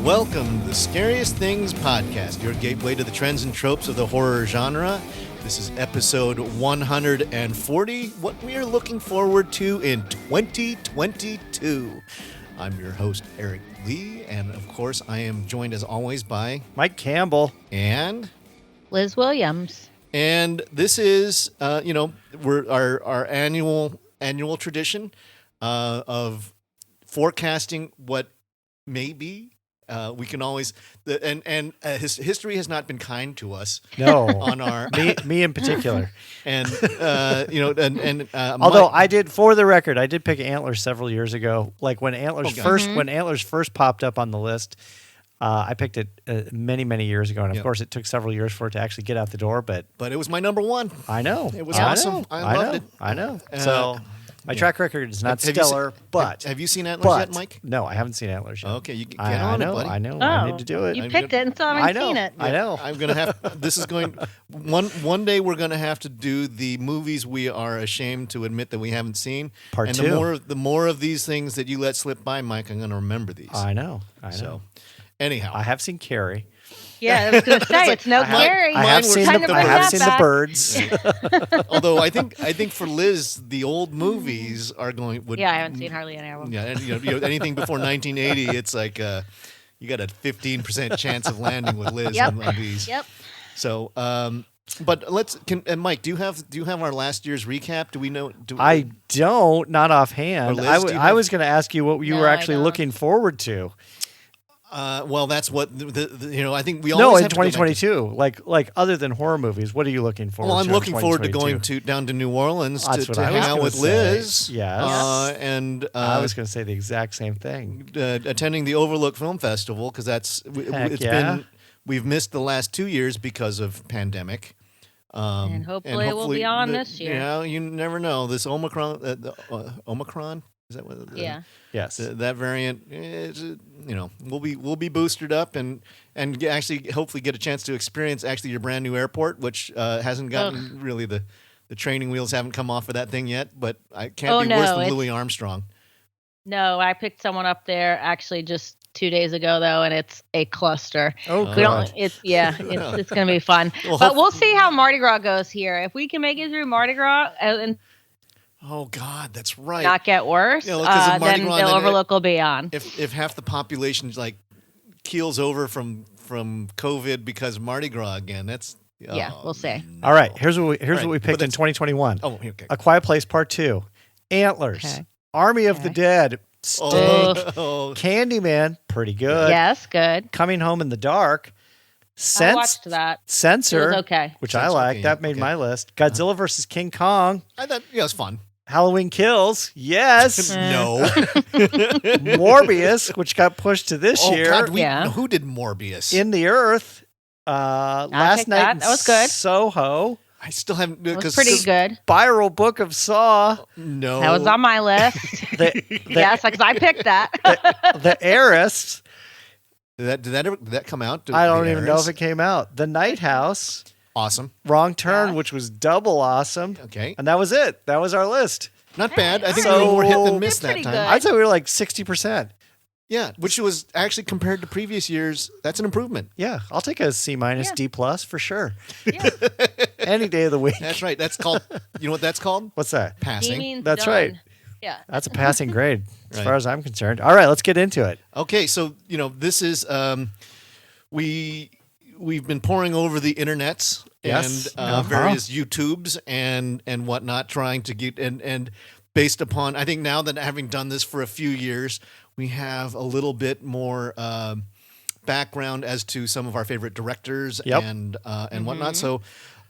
Welcome to the Scariest Things podcast, your gateway to the trends and tropes of the horror genre. This is episode 140, what we are looking forward to in 2022. I'm your host, Eric Lee, and of course, I am joined as always by Mike Campbell and Liz Williams. And this is, we're our annual tradition of forecasting what may be. We can always, history has not been kind to us. No, on our me in particular. And although I did, for the record, I did pick Antlers several years ago. Like when Antlers when Antlers first popped up on the list, I picked it many years ago, and of course, it took several years for it to actually get out the door. But it was my number one. I know it was awesome. I loved it. I know. So. My track record is not stellar, but... Have you seen Antlers yet, Mike? No, I haven't seen Antlers yet. Okay, you get on it, buddy. I know. Oh, I need to do it. You picked it and still haven't seen it. I know. I'm going to have... This is going... One day we're going to have to do the movies we are ashamed to admit that we haven't seen. Part 2. And the more of these things that you let slip by, Mike, I'm going to remember these. I know. So, anyhow. I have seen Carrie. Yeah, I was going to say, it's no Carrie. I have seen the birds. Although I think for Liz, the old movies are going... I haven't seen hardly any of them. Yeah, and, anything before 1980, it's like you got a 15% chance of landing with Liz on these. Yep. So, but and Mike, do you have our last year's recap? Do we know? I don't, not offhand. Liz, I was going to ask you what you were actually looking forward to. Well, that's what I think we in always have 2022. Like other than horror movies, what are you looking forward to? Well, I'm looking forward to going down to New Orleans to hang out with Liz. Yes. And I was going to say the exact same thing. Attending the Overlook Film Festival because we've missed the last 2 years because of pandemic. And hopefully we'll be on this year. Yeah, you never know. This Omicron. Is that what? Yes. That variant is, we'll be boosted up and actually hopefully get a chance to experience actually your brand new airport, which hasn't gotten really the training wheels haven't come off of that thing yet, but I can't be worse than Louis Armstrong. No, I picked someone up there actually just 2 days ago though, and it's a cluster. Oh, God. It's going to be fun. But we'll see how Mardi Gras goes here. If we can make it through Mardi Gras and oh God, that's right. Not get worse. Then the Overlook will be on. If half the population like keels over from COVID because of Mardi Gras again, that's we'll see. All right, here's what we picked in 2021. Oh, okay. A Quiet Place Part 2, Antlers, Army of the Dead, Stink, Candyman, pretty good. Yes, good. Coming Home in the Dark. I watched that. Censor, it was okay. Which I like. That made my list. Godzilla vs. King Kong. I thought it was fun. Halloween Kills, yes. No. Morbius, which got pushed to this year. God, who did Morbius? In the Earth. Last night that was good. Soho. I still haven't. It was pretty good. Spiral Book of Saw. No. That was on my list. Yes, because I picked that. The Heiress. Did that come out? I don't even know if it came out. The Night House. Awesome. Wrong Turn, which was double awesome. Okay. And that was it. That was our list. Not bad. I think we were more hit than miss that time. Good. I'd say we were like 60%. Yeah, which was actually compared to previous years, that's an improvement. Yeah, I'll take a C-, D+ for sure. Yeah. Any day of the week. That's right. That's called, you know what that's called? What's that? Passing. That's done. right. Yeah. That's a passing grade as far as I'm concerned. All right, let's get into it. Okay, so, this is, we've been poring over the internets and various YouTubes and whatnot, trying to get, and based upon, I think now that having done this for a few years, we have a little bit more background as to some of our favorite directors and whatnot. So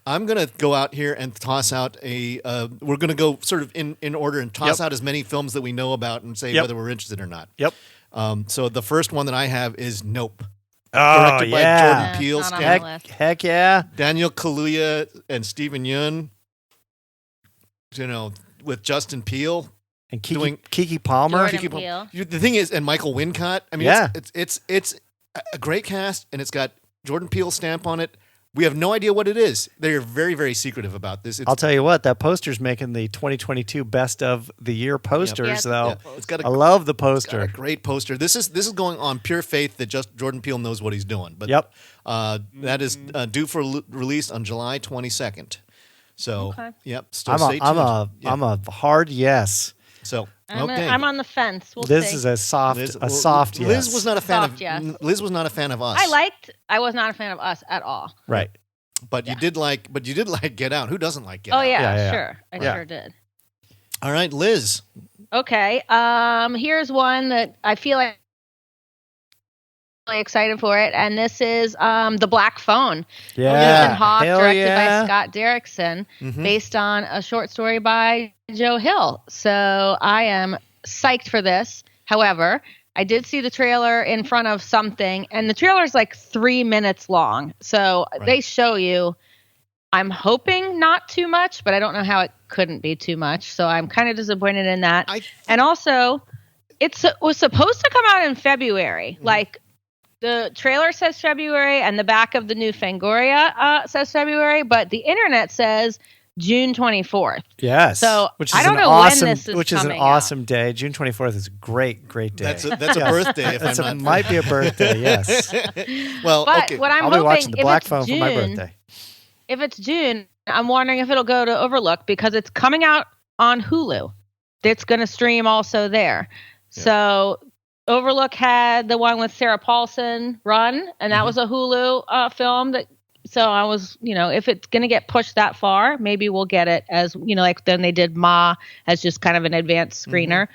I'm going to go out here and toss out we're going to go sort of in order and toss out as many films that we know about and say whether we're interested or not. Yep. So the first one that I have is Nope. Oh, directed by Jordan Peele. Heck yeah. Daniel Kaluuya and Stephen Yeun. With Justin Peele. And Kiki Palmer. The thing is, and Michael Wincott. I mean, it's a great cast, and it's got Jordan Peele's stamp on it. We have no idea what it is. They're very, very secretive about this. I'll tell you what, that poster's making the 2022 best of the year posters, though. Yeah. I love the poster. It's got a great poster. This is going on pure faith that just Jordan Peele knows what he's doing. But that is due for release on July 22nd. So, still stay tuned. I'm a hard yes. So, I'm on the fence. This see. is a soft yes. Liz was not a fan Liz was not a fan of us. I was not a fan of us at all. Right. But you did like Get Out. Who doesn't like Get Out? Oh yeah, sure. I sure did. All right, Liz. Okay. Here's one that I feel like I'm really excited for it, and this is The Black Phone. Yeah. Ethan Hawke, directed by Scott Derrickson, based on a short story by Joe Hill. So I am psyched for this. However, I did see the trailer in front of something, and the trailer is like 3 minutes long. So they show you, I'm hoping not too much, but I don't know how it couldn't be too much. So I'm kind of disappointed in that. And also, it was supposed to come out in February. Like, the trailer says February, and the back of the new Fangoria says February, but the internet says June 24th. Yes. So I don't know when this is which is an awesome day. June 24th is a great day. That's a birthday. Might be a birthday. Yes. Well, but what I'm I'll hoping, be watching The Black Phone June, for my birthday. If it's June, I'm wondering if it'll go to Overlook because it's coming out on Hulu. It's going to stream also there. Yeah. So Overlook had the one with Sarah Paulson, Run, and that was a Hulu film that. So I was, if it's going to get pushed that far, maybe we'll get it as, like then they did Ma as just kind of an advanced screener.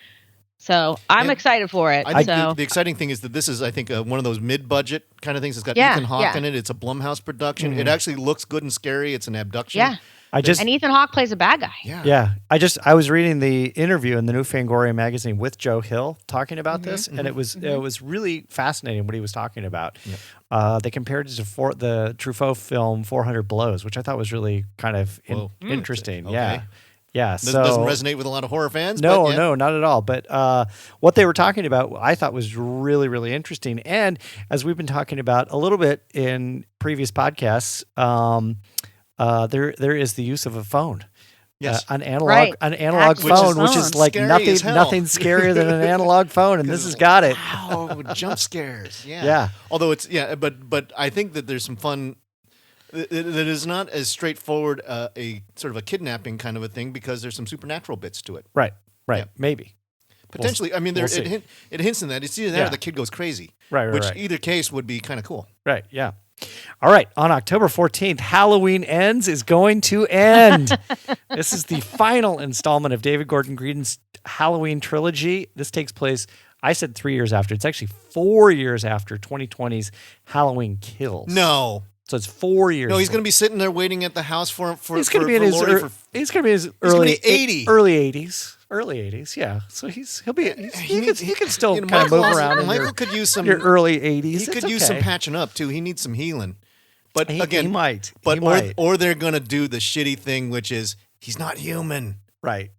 So I'm excited for it. I think the exciting thing is that this is, I think, one of those mid-budget kind of things. It's got Ethan Hawke in it. It's a Blumhouse production. It actually looks good and scary. It's an abduction. Yeah. And Ethan Hawke plays a bad guy. Yeah. I was reading the interview in the new Fangoria magazine with Joe Hill talking about this, and it was really fascinating what he was talking about. Yeah. They compared it to the Truffaut film 400 Blows, which I thought was really kind of interesting. Okay. Yeah. This doesn't resonate with a lot of horror fans. No, not at all. But what they were talking about, I thought was really, really interesting. And as we've been talking about a little bit in previous podcasts, there is the use of a phone. Yes, an analog phone, which is like nothing scarier than an analog phone, and this has got it. Wow, jump scares. Yeah. Although but I think that there's some fun. That is not as straightforward a sort of a kidnapping kind of a thing because there's some supernatural bits to it. Right. Yeah. Maybe. Potentially, it hints in that. It's either that or the kid goes crazy. Right. Which either case would be kind of cool. Right. Yeah. All right. On October 14th, Halloween Ends is going to end. This is the final installment of David Gordon Green's Halloween trilogy. This takes place, I said 3 years after. It's actually 4 years after 2020's Halloween Kills. No. So it's 4 years. No, he's going to be sitting there waiting at the house for he's going to be in his early 80s. Early 80s, yeah. So he can still kind of move around. Michael could use some your early 80s. He could use some patching up too. He needs some healing. But again, he might. Or they're going to do the shitty thing, which is he's not human. Right.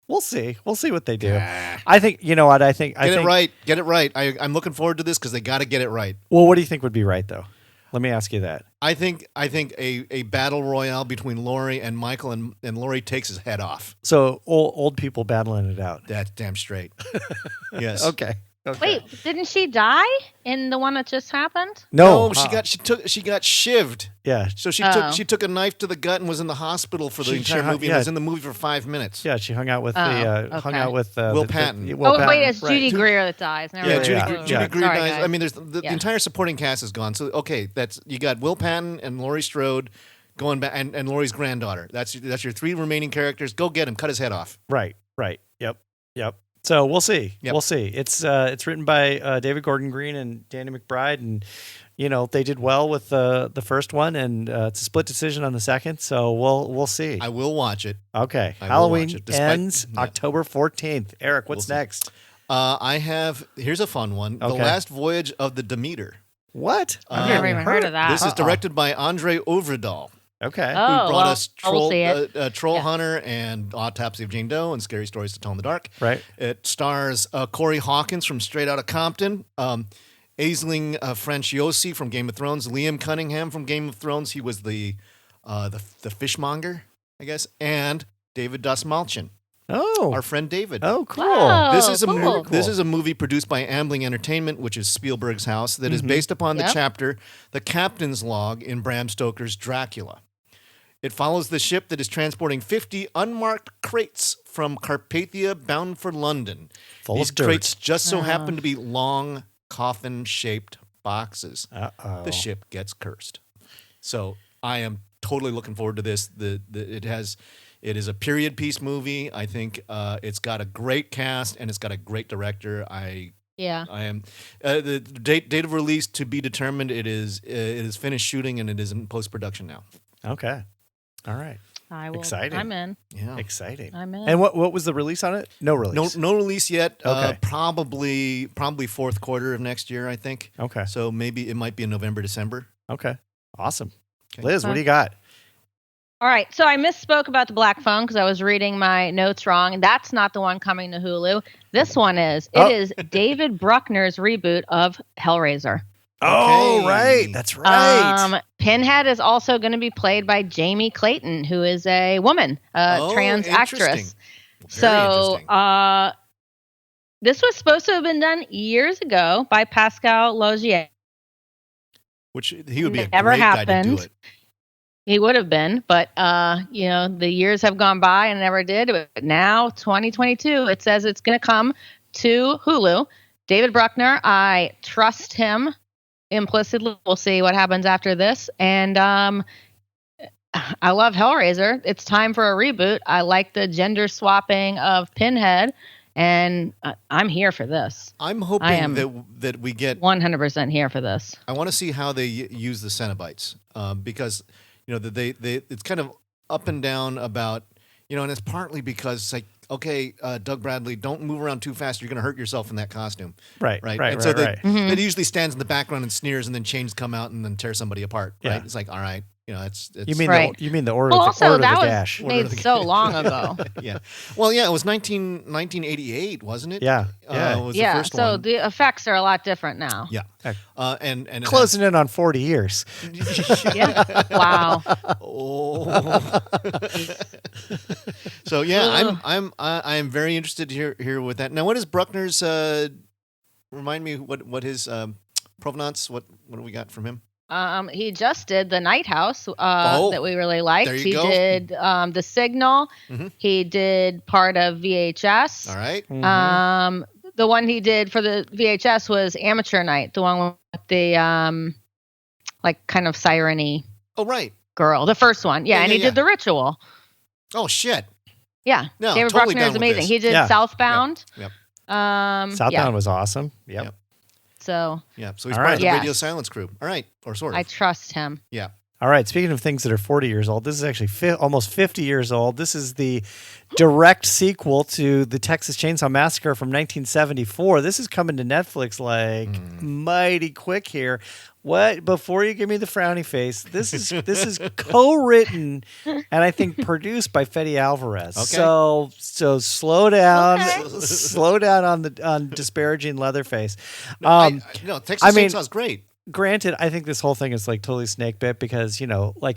We'll see. We'll see what they do. I think you know what I think. Get it right. I'm looking forward to this because they got to get it right. Well, what do you think would be right though? Let me ask you that. I think a battle royale between Laurie and Michael, and Laurie takes his head off. So old people battling it out. That's damn straight. Yes. Okay. Wait, didn't she die in the one that just happened? No, she got shivved. Yeah. So she took a knife to the gut and was in the hospital for the entire movie. And was in the movie for 5 minutes. Yeah, she hung out with Will Patton. Wait, it's Judy Greer that dies. Judy Greer dies. Guys. I mean, there's the entire supporting cast is gone. So you got Will Patton and Laurie Strode going back, and Laurie's granddaughter. That's your three remaining characters. Go get him. Cut his head off. Right. Yep. So we'll see. Yep. We'll see. It's written by David Gordon Green and Danny McBride, and they did well with the first one, and it's a split decision on the second. So we'll see. I will watch it. Okay. Halloween ends October 14th. Eric, what's next? Here's a fun one. Okay. The Last Voyage of the Demeter. What? I've never even heard of that. This is directed by Andre Overdahl. Okay. Who brought us Troll Hunter and Autopsy of Jane Doe and Scary Stories to Tell in the Dark. Right. It stars Corey Hawkins from Straight Outta Compton. Aisling Franciosi from Game of Thrones, Liam Cunningham from Game of Thrones. He was the fishmonger, I guess, and David Dastmalchian. Oh, our friend David. Oh, cool. Wow, this is cool. This is a movie produced by Ambling Entertainment, which is Spielberg's house, that is based upon the chapter "The Captain's Log" in Bram Stoker's Dracula. It follows the ship that is transporting 50 unmarked crates from Carpathia bound for London. These crates just so happen to be long coffin-shaped boxes. The ship gets cursed. So I am totally looking forward to this. It is a period piece movie. I think it's got a great cast and it's got a great director. I am the date of release to be determined. It is finished shooting and it is in post production now. Okay, all right. Exciting. I'm in. Yeah, exciting. I'm in. And what was the release on it? No release. No release yet. Okay. Probably fourth quarter of next year. I think. Okay. So maybe it might be in November, December. Okay. Awesome. Okay. Liz, what do you got? All right, so I misspoke about the Black Phone because I was reading my notes wrong. That's not the one coming to Hulu. This one is. It is David Bruckner's reboot of Hellraiser. Oh, right. That's right. Pinhead is also going to be played by Jamie Clayton, who is a woman, trans actress. So this was supposed to have been done years ago by Pascal Laugier. Which he would be a never great happened. guy to do it. He would have been, but the years have gone by and never did. But now, 2022, it says it's going to come to Hulu. David Bruckner, I trust him implicitly. We'll see what happens after this. And I love Hellraiser. It's time for a reboot. I like the gender swapping of Pinhead, and I'm here for this. I'm hoping that we get 100% here for this. I want to see how they use the Cenobites because. They it's kind of up and down about, and it's partly because it's like, okay, Doug Bradley, don't move around too fast. You're going to hurt yourself in that costume. Right. And so it usually stands in the background and sneers and then chains come out and then tear somebody apart. Yeah. Right. It's like, all right. It's you mean the order? Well, of also the that gash. was made so long ago. Yeah. Well, yeah, it was 1988, wasn't it? Yeah. It was the first so one. the effects are a lot different now. Yeah. And closing in on 40 years. Yeah. Wow. Oh. So yeah, I'm very interested to hear with that. Now, what is Bruckner's? Remind me what his provenance? What do we got from him? He just did The Night House that we really liked. There you go. Did The Signal. Mm-hmm. He did part of VHS. All right. Mm-hmm. The one he did for the VHS was Amateur Night, the one with the kind of siren-y girl. The first one. Yeah, and he did The Ritual. Oh, shit. Yeah. No, David totally Bruckner is amazing. He did Southbound. Yep. Southbound was awesome. Yep. So he's part of the Radio Silence crew. All right, or sort of. I trust him. Yeah. All right. Speaking of things that are 40 years old, this is actually almost 50 years old. This is the direct sequel to the Texas Chainsaw Massacre from 1974. This is coming to Netflix mighty quick here. What? Before you give me the frowny face, this is co-written and I think produced by Fede Alvarez. Okay. So slow down, slow down on disparaging Leatherface. Texas Chainsaw's great. Granted, I think this whole thing is totally snake bit because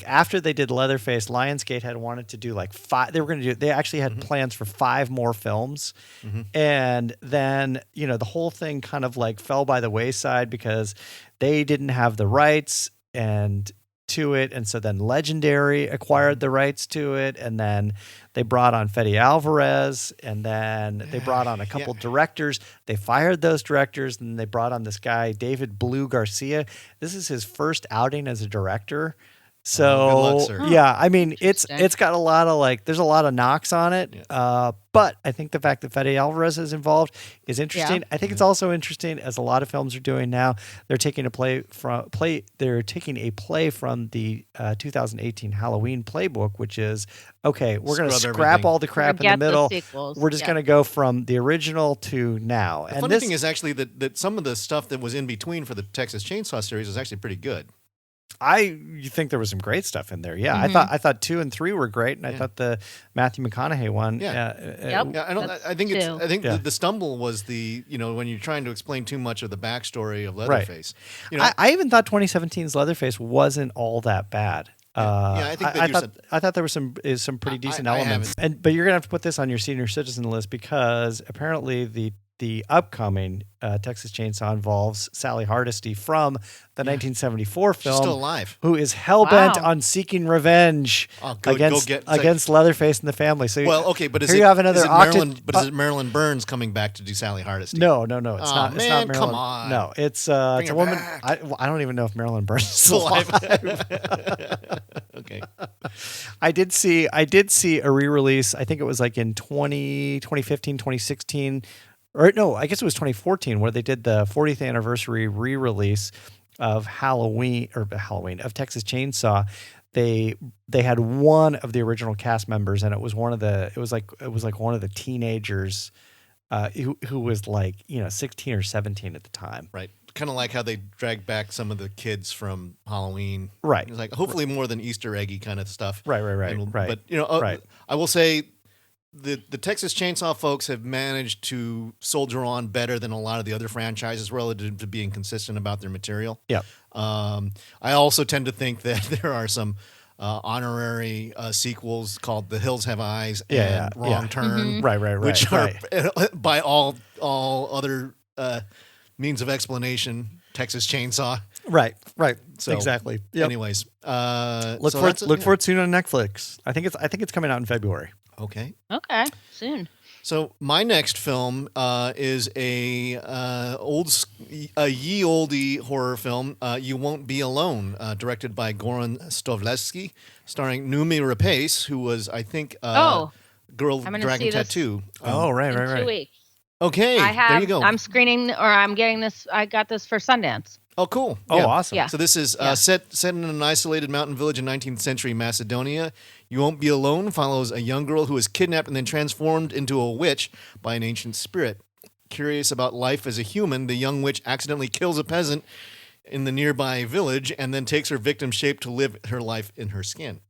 after they did Leatherface, Lionsgate had wanted to do 5. They actually had plans for 5 more films, and then the whole thing kind of fell by the wayside because they didn't have the rights to it, and so then Legendary acquired the rights to it, and then they brought on Fede Alvarez, and then they brought on a couple directors. They fired those directors, and they brought on this guy, David Blue Garcia. This is his first outing as a director. So good luck, sir. Yeah, I mean it's got a lot of there's a lot of knocks on it, but I think the fact that Fede Alvarez is involved is interesting. I think it's also interesting, as a lot of films are doing now. They're taking a play from the 2018 Halloween playbook, which is we're going to scrap all the crap in the middle. We're just going to go from the original to now. The funny thing is actually that some of the stuff that was in between for the Texas Chainsaw series is actually pretty good. You think there was some great stuff in there. Yeah, I thought 2 and 3 were great, and I thought the Matthew McConaughey one. I think the stumble was when you're trying to explain too much of the backstory of Leatherface. Right. I even thought 2017's Leatherface wasn't all that bad. I think I thought there were some pretty decent elements. But you're gonna have to put this on your senior citizen list because apparently the upcoming Texas Chainsaw involves Sally Hardesty from the 1974 film. She's still alive. Who is hell-bent on seeking revenge against Leatherface and the family. So but is it Marilyn Burns coming back to do Sally Hardesty? No, it's not. It's not Marilyn. Come on. No, it's a woman. I don't even know if Marilyn Burns is still alive. Okay. I did see a re-release. I think it was like in 2015, 2016. Or no, I guess it was 2014 where they did the 40th anniversary re-release of of Texas Chainsaw. They had one of the original cast members, and it was one of the teenagers who was 16 or 17 at the time. Right. Kind of like how they dragged back some of the kids from Halloween. Right. It's like hopefully more than Easter eggy kind of stuff. Right. But I will say the Texas Chainsaw folks have managed to soldier on better than a lot of the other franchises relative to being consistent about their material. Yeah. I also tend to think that there are some honorary sequels called The Hills Have Eyes and Wrong Turn. Right. Which are by all other means of explanation, Texas Chainsaw. Right. So, exactly. Yep. Anyways, look for it soon on Netflix. I think it's coming out in February. Okay, soon. So my next film is a ye olde horror film, You Won't Be Alone, directed by Goran Stovlevsky, starring Noomi Rapace, who was, I think, Girl with Dragon Tattoo. Right. 2 weeks. Okay, there you go. I'm screening, or I'm getting this. I got this for Sundance. Oh, cool. Oh, awesome. Yeah. So this is set in an isolated mountain village in 19th century Macedonia. You Won't Be Alone follows a young girl who is kidnapped and then transformed into a witch by an ancient spirit. Curious about life as a human, the young witch accidentally kills a peasant in the nearby village and then takes her victim's shape to live her life in her skin.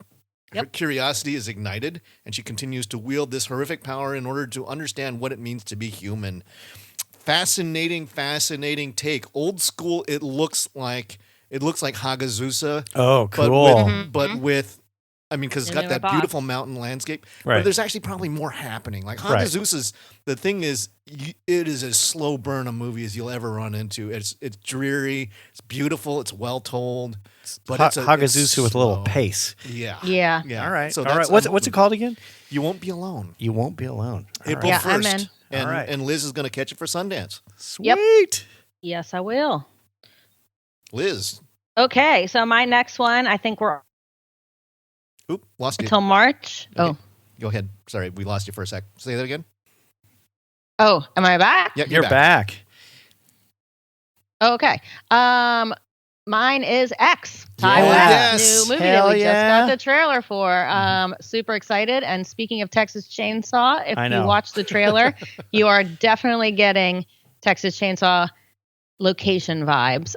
Her curiosity is ignited, and she continues to wield this horrific power in order to understand what it means to be human. Fascinating take. Old school. It looks like Hagazusa. Oh, cool. But with because it's got that beautiful mountain landscape. Right. But there's actually probably more happening. Like Hagazusa's, the thing is, it is as slow burn a movie as you'll ever run into. It's dreary. It's beautiful. It's well told. But Hagazusa with a little pace. Yeah. All right. So what's it called again? You Won't Be Alone. You Won't Be Alone. April 1st. I'm in. And Liz is going to catch it for Sundance. Sweet. Yep. Yes, I will. Liz. Okay, so my next one, I think we're Lost you. until March. Okay. Go ahead. Sorry, we lost you for a sec. Say that again. Oh, am I back? Yeah, you're back. Okay. Mine is X. Yes. New movie that we just got the trailer for. Super excited. And speaking of Texas Chainsaw, if you watch the trailer, you are definitely getting Texas Chainsaw location vibes.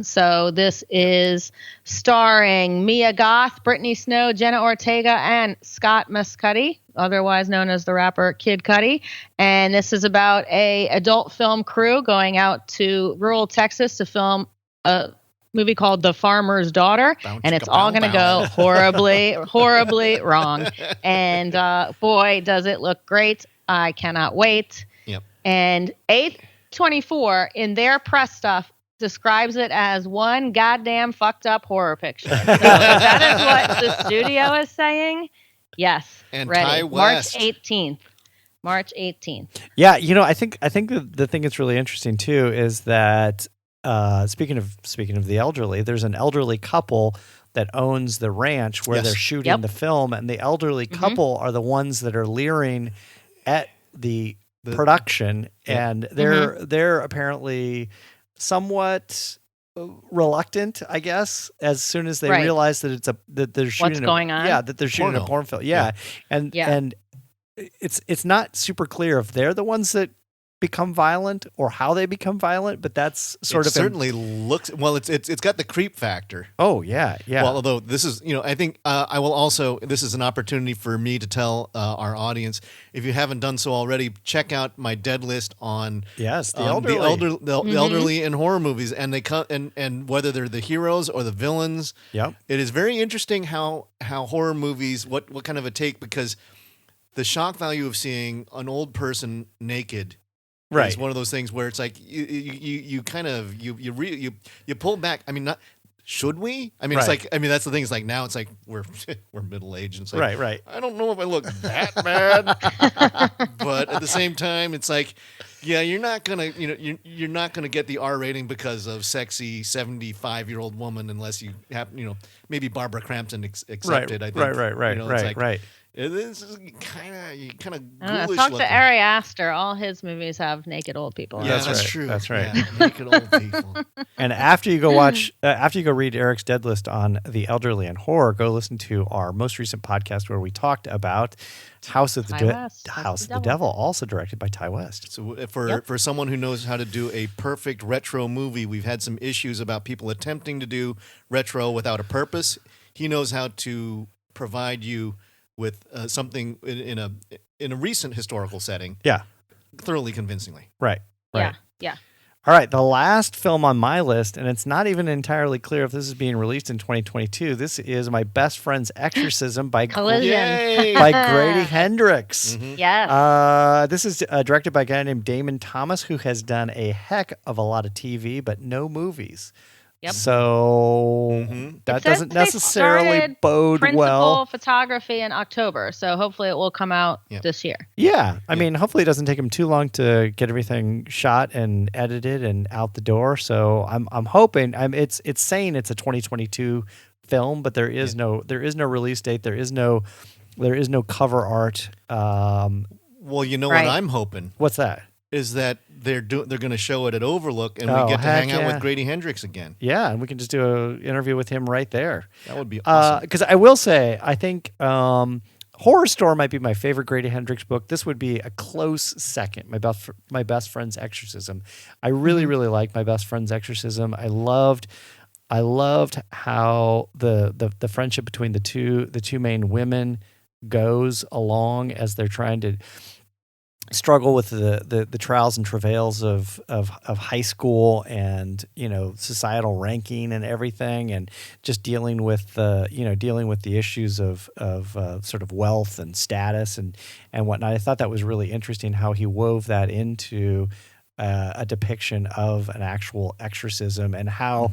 So this is starring Mia Goth, Brittany Snow, Jenna Ortega, and Scott Mescudi, otherwise known as the rapper Kid Cudi. And this is about a adult film crew going out to rural Texas to film a movie called The Farmer's Daughter, and it's all going to go horribly wrong. And boy, does it look great. I cannot wait. Yep. And A24 in their press stuff describes it as one goddamn fucked up horror picture. So if that is what the studio is saying, yes, and ready. Ty West. March 18th. Yeah, I think the thing that's really interesting too is that speaking of the elderly, there's an elderly couple that owns the ranch where they're shooting the film, and the elderly couple are the ones that are leering at the production, and they're apparently somewhat reluctant, I guess, as soon as they realize that they're shooting what's going on. Yeah, that they're shooting a porn film. And it's not super clear if they're the ones that become violent or how they become violent, but that's sort of certainly looks well. It's got the creep factor. Oh yeah. Well, although this is, I think I will also. This is an opportunity for me to tell our audience, if you haven't done so already, check out my dead list on the elderly in horror movies, and they come and whether they're the heroes or the villains. Yep. It is very interesting how horror movies what kind of a take, because the shock value of seeing an old person naked. Right. It's one of those things where it's like you kind of you pull back. I mean, not should we? I mean, It's like, I mean, that's the thing. It's like now it's like we're middle aged. It's like, right. I don't know if I look that bad, but at the same time, it's like, yeah, you're not gonna you're not gonna get the R rating because of sexy 75-year-old woman unless you have maybe Barbara Crampton accepted. I think Right. This is kind of ghoulish. Talk looking. to Ari Aster. All his movies have naked old people. Yeah, that's true. That's right. Yeah, naked old people. And after you go read Eric's Dead List on the elderly and horror, go listen to our most recent podcast where we talked about House of the Devil, also directed by Ty West. So for someone who knows how to do a perfect retro movie, we've had some issues about people attempting to do retro without a purpose. He knows how to provide you with something in a recent historical setting. Yeah. Thoroughly convincingly. Right. Yeah. All right, the last film on my list, and it's not even entirely clear if this is being released in 2022. This is My Best Friend's Exorcism by Grady Hendrix. Mm-hmm. Yes. This is directed by a guy named Damon Thomas, who has done a heck of a lot of TV, but no movies. Yep. So that doesn't necessarily bode well. Photography in October, so hopefully it will come out this year. Yeah, I mean, hopefully it doesn't take him too long to get everything shot and edited and out the door. So I'm hoping. It's saying it's a 2022 film, but there is no release date. There is no cover art. Well, you know what I'm hoping. What's that? Is that they're going to show it at Overlook, and we get to hang out with Grady Hendrix again. Yeah, and we can just do an interview with him right there. That would be awesome. Because I will say, I think Horror Store might be my favorite Grady Hendrix book. This would be a close second. My best friend's Exorcism. I really, really like My Best Friend's Exorcism. I loved how the friendship between the two main women goes along as they're trying to struggle with the trials and travails of high school and societal ranking and everything, and just dealing with the issues of sort of wealth and status and whatnot. I thought that was really interesting how he wove that into a depiction of an actual exorcism, and how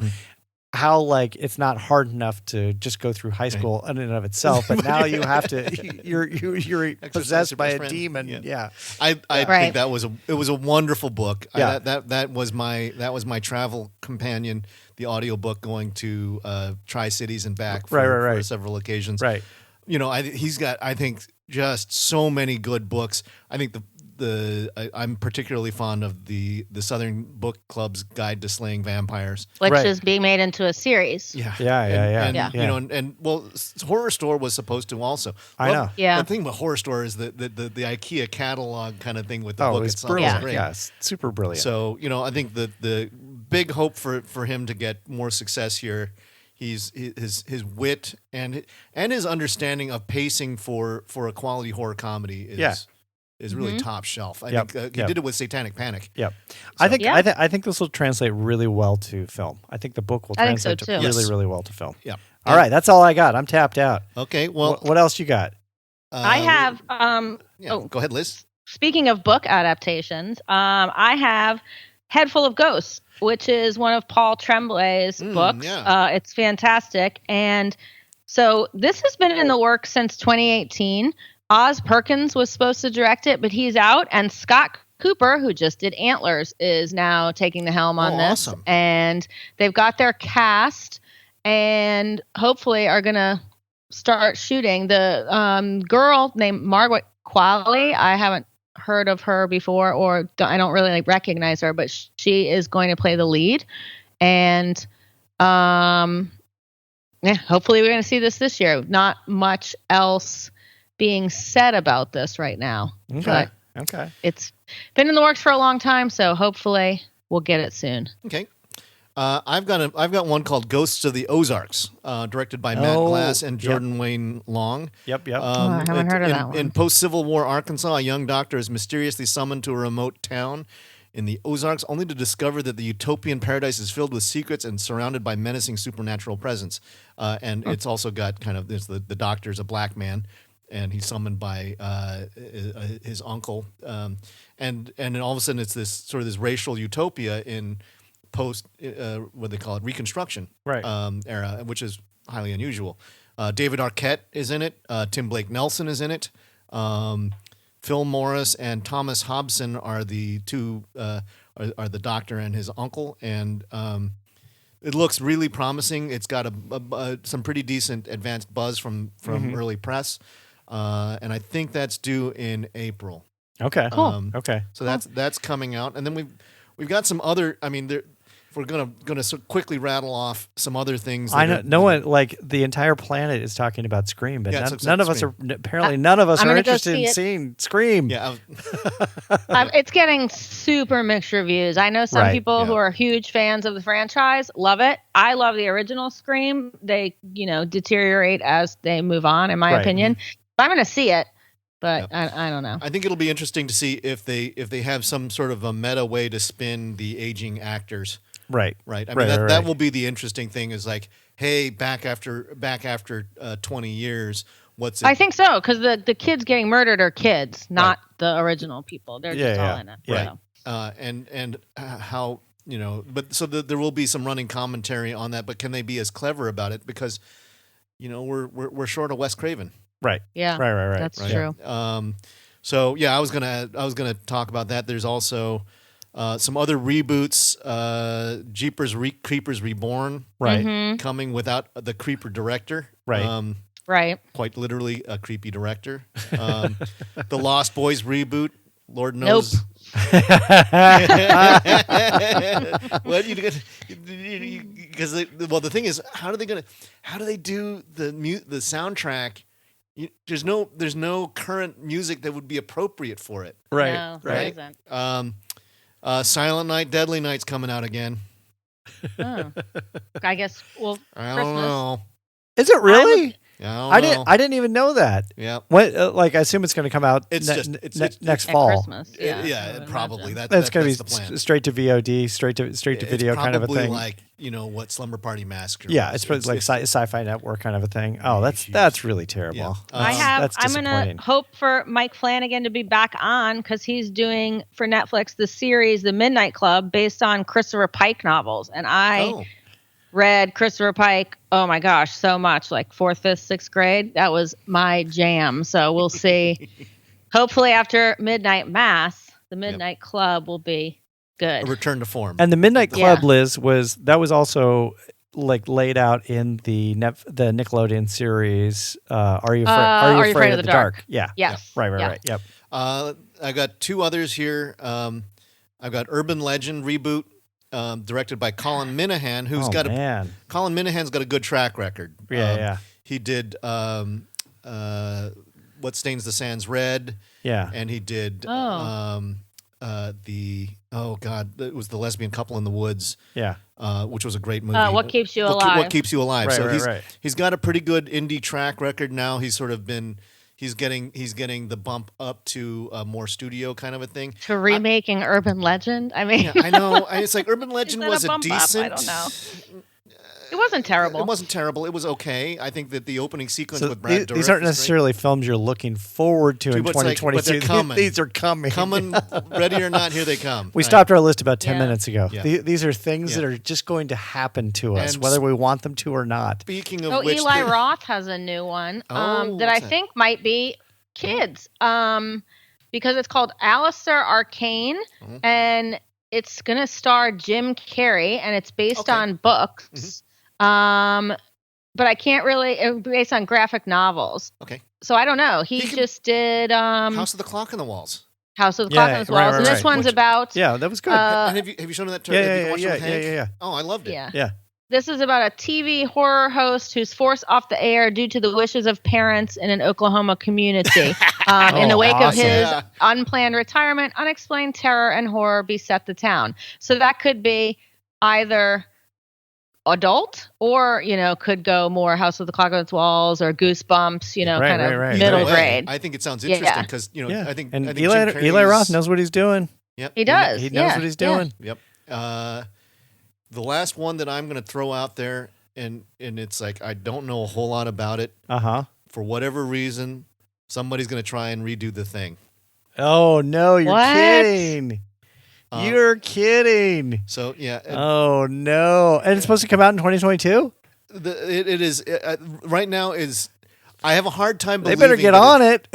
like it's not hard enough to just go through high school in and of itself, but now you have to you're possessed by a demon. Yeah. I think it was a wonderful book. Yeah. That was my travel companion, the audiobook going to Tri-Cities and back for several occasions. Right. He's got, I think, just so many good books. I think I'm particularly fond of the Southern Book Club's Guide to Slaying Vampires, which is being made into a series. Yeah. And Horror Store was supposed to also. I know. Yeah. The thing with Horror Store is the IKEA catalog kind of thing with the book itself. Brilliant. Great. Yeah, super brilliant. So I think the big hope for him to get more success here. His wit and his understanding of pacing for a quality horror comedy is really top shelf. I think he did it with Satanic Panic. Yep. So. I think this will translate really well to film. I think the book will translate really, really well to film. Yeah. All right, that's all I got. I'm tapped out. Okay. Well, what else you got? I have. Go ahead, Liz. Speaking of book adaptations, I have Head Full of Ghosts, which is one of Paul Tremblay's books. Yeah. It's fantastic, and so this has been in the works since 2018. Oz Perkins was supposed to direct it, but he's out. And Scott Cooper, who just did Antlers, is now taking the helm on this. Awesome. And they've got their cast and hopefully are going to start shooting. The girl named Margaret Qualley, I haven't heard of her before, or I don't really recognize her, but she is going to play the lead. And hopefully we're going to see this year. Not much else being said about this right now. Okay. Okay. It's been in the works for a long time, so hopefully we'll get it soon. Okay. I've got one called Ghosts of the Ozarks, directed by Matt Glass and Jordan Wayne Long. Yep. I haven't heard of that one. In post-Civil War Arkansas, a young doctor is mysteriously summoned to a remote town in the Ozarks, only to discover that the utopian paradise is filled with secrets and surrounded by menacing supernatural presence. And it's also got there's the doctor's a black man, and he's summoned by his uncle. And then all of a sudden it's this racial utopia in post what they call it, Reconstruction era, which is highly unusual. David Arquette is in it. Tim Blake Nelson is in it. Phil Morris and Thomas Hobson are the two are the doctor and his uncle, and it looks really promising. It's got some pretty decent advanced buzz from early press, and I think that's due in April. Okay, cool. Okay, so that's coming out, and then we've got some other. I mean, if we're gonna quickly rattle off some other things. I know no one, like the entire planet is talking about Scream, but none of us are interested in seeing Scream. Yeah, it's getting super mixed reviews. I know some people who are huge fans of the franchise love it. I love the original Scream. They deteriorate as they move on, in my opinion. I'm going to see it. But I don't know. I think it'll be interesting to see if they have some sort of a meta way to spin the aging actors. Right. I mean, that will be the interesting thing. Is like, hey, back after 20 years, what's it? I think so, because the kids getting murdered are kids, not the original people. They're just all in it. Right. So. And how but so there will be some running commentary on that. But can they be as clever about it? Because we're short of Wes Craven. Right. Yeah. Right. That's true. So I was gonna talk about that. There's also some other reboots. Jeepers Creepers Reborn. Right. Coming without the creeper director. Right. Right. Quite literally a creepy director. The Lost Boys reboot. Lord knows. Nope. What because the thing is, how do they do the soundtrack? There's no current music that would be appropriate for it. Right. No, right. There isn't. Silent Night, Deadly Night's coming out again. Oh. I guess. Well, I Christmas. don't know. Is it really? I didn't even know that. Yeah. What? I assume it's going to come out. It's next fall. Christmas. Yeah. Probably. That's going to be the plan. Straight to VOD, straight to video kind of a thing. Like what Slumber Party Massacre. Yeah, it's like Sci-Fi Network kind of a thing. Oh, that's really terrible. Yeah. I'm going to hope for Mike Flanagan to be back on because he's doing for Netflix the series The Midnight Club based on Christopher Pike novels, and I read Christopher Pike, oh my gosh, so much, like 4th, 5th, 6th grade. That was my jam. So we'll see. Hopefully after Midnight Mass, the Midnight Club will be good. A return to form. And the Midnight Club, Liz, was also like laid out in the Nickelodeon series. Are you afraid of the dark? Yeah. Yes. Right. Yep. I got two others here. I've got Urban Legend reboot. Directed by Colin Minihan, Colin Minahan's got a good track record. Yeah. He did What Stains the Sands Red. Yeah. And he did it was The Lesbian Couple in the Woods. Yeah. Which was a great movie. What Keeps You Alive. What Keeps You Alive. Right, he's got a pretty good indie track record now. He's sort of been He's getting the bump up to a more studio kind of a thing. To remaking Urban Legend? I mean, yeah, I know. It's like Urban Legend was a decent. I don't know. It wasn't terrible. It wasn't terrible. It was okay. I think that the opening sequence with Brad Dourif. These aren't necessarily films you're looking forward to in 2022. But they're coming. These are coming. Coming, ready or not, here they come. We stopped our list about 10 minutes ago. Yeah. These are things that are just going to happen to us, whether we want them to or not. Speaking of which, Eli Roth has a new one that I think might be kids, because it's called Alistair Arcane, and it's gonna star Jim Carrey, and it's based on books. But I can't really. It's based on graphic novels. Okay. So I don't know. He just did House of the Clock on the Walls. House of the Clock on the Walls, and this one's about. Yeah, that was good. And have you shown that? Yeah. Oh, I loved it. Yeah. This is about a TV horror host who's forced off the air due to the wishes of parents in an Oklahoma community. In the wake of his unplanned retirement, unexplained terror and horror beset the town. So that could be either adult or, could go more House of the Clock on its Walls or Goosebumps, Right. middle grade. I think it sounds interesting because, I think Eli Roth knows what he's doing. Yep. He does. He knows what he's doing. Yep. The last one that I'm going to throw out there, and it's like I don't know a whole lot about it. For whatever reason, somebody's going to try and redo The Thing. Oh no, you're kidding! You're kidding. So yeah. Oh no, and it's supposed to come out in 2022. It is right now. I have a hard time believing they better get on it.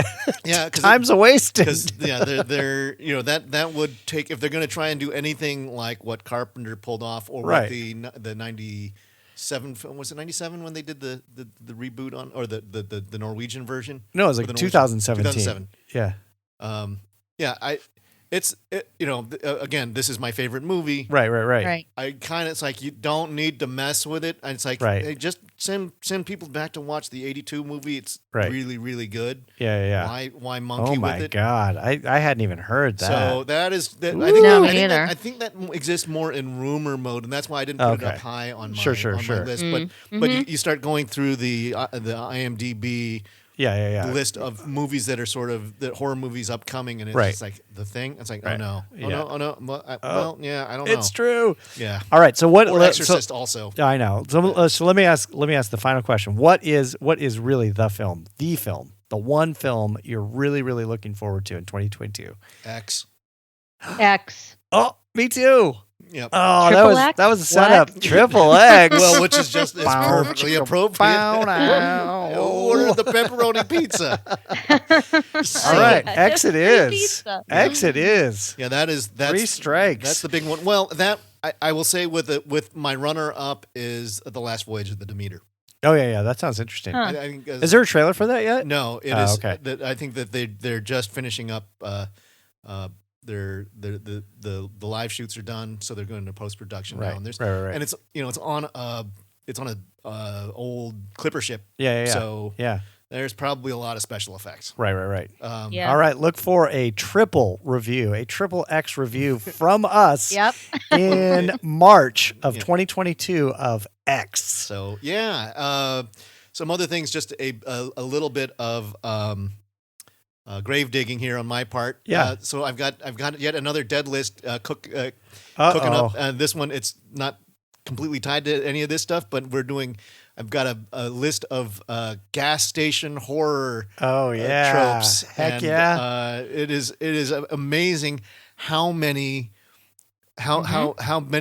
Yeah, time's a wasted. Because they're that would take if they're going to try and do anything like what Carpenter pulled off or what the 97 film was it 97 when they did the reboot on or the Norwegian version. No, it was like 2017. 2007. Yeah. Again, this is my favorite movie. Right. It's like you don't need to mess with it. And it's like, hey, just send people back to watch the 82 movie. It's really, really good. Yeah. Why monkey with it? Oh my God. I hadn't even heard that. So that is, I think that exists more in rumor mode. And that's why I didn't put it up high on my list. Mm-hmm. But you start going through the the IMDb list of movies that are sort of the horror movies upcoming, and it's just like The Thing. It's like, oh no. I don't know. It's true. Yeah. All right. So what? Or Exorcist also. I know. So let me ask the final question. What is really the film, the one film you're really, really looking forward to in 2022? X. Oh, me too. Yep. Oh, that was a setup. What? Triple X. Well, which is just perfectly appropriate. Order the pepperoni pizza. All right, X it is. X it is. Yeah, that's 3 strikes. That's the big one. Well, that I will say with my runner up is The Last Voyage of the Demeter. Oh yeah, that sounds interesting. I think, is there a trailer for that yet? No, it is. Okay. I think that they're just finishing up. The live shoots are done, so they're going to post production now. And and it's it's on a old clipper ship. Yeah. So there's probably a lot of special effects. Right. All right, look for a triple X review from us. In March of 2022 of X. So some other things, just a little bit of. Grave digging here on my part. So I've got yet another dead list cooking up. This one, it's not completely tied to any of this stuff, but I've got a list of gas station horror tropes. Heck it is amazing how many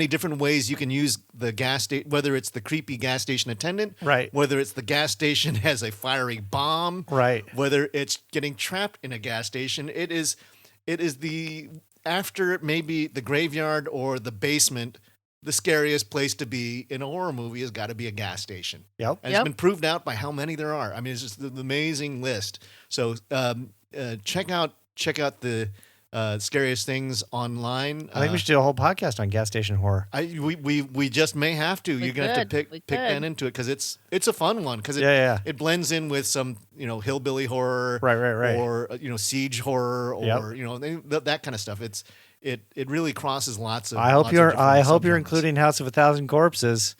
different ways you can use the gas station, whether it's the creepy gas station attendant, whether it's the gas station has a fiery bomb, whether it's getting trapped in a gas station. It is the, after maybe the graveyard or the basement, the scariest place to be in a horror movie has got to be a gas station. And it's been proved out by how many there are. I mean, it's just an amazing list. So check out the Scariest Things online. I think we should do a whole podcast on gas station horror. We just may have to. You're gonna have to pick that into it because it's a fun one because it blends in with some hillbilly horror, right, or siege horror, or that kind of stuff. It really crosses lots of. I hope you're including House of a Thousand Corpses.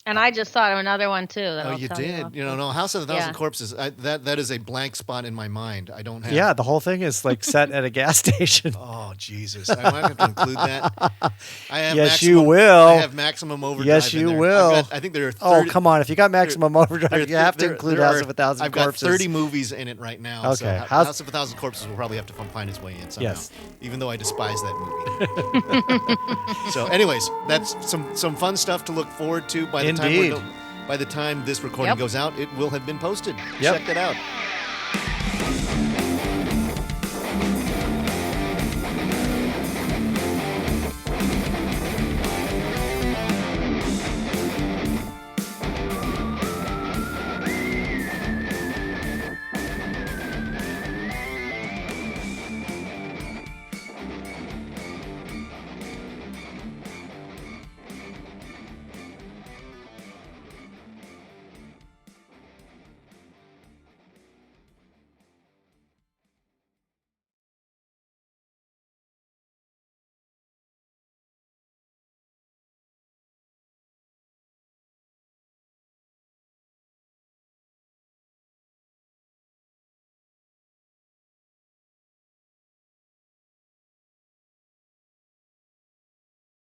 And I just thought of another one too. Oh, you did? No, House of a Thousand Corpses. That is a blank spot in my mind. I don't have. Yeah, the whole thing is like set at a gas station. Oh Jesus! I might have to include that. You will. I have Maximum Overdrive. Yes, you will. I think there are. 30, come on! If you got Maximum Overdrive, you have to include House of a Thousand Corpses. I've got 30 movies in it right now. Okay. So House of a Thousand Corpses will probably have to find its way in somehow. Yes. Even though I despise that movie. So, anyways, that's some fun stuff to look forward to. By the time this recording goes out, it will have been posted. Check it out.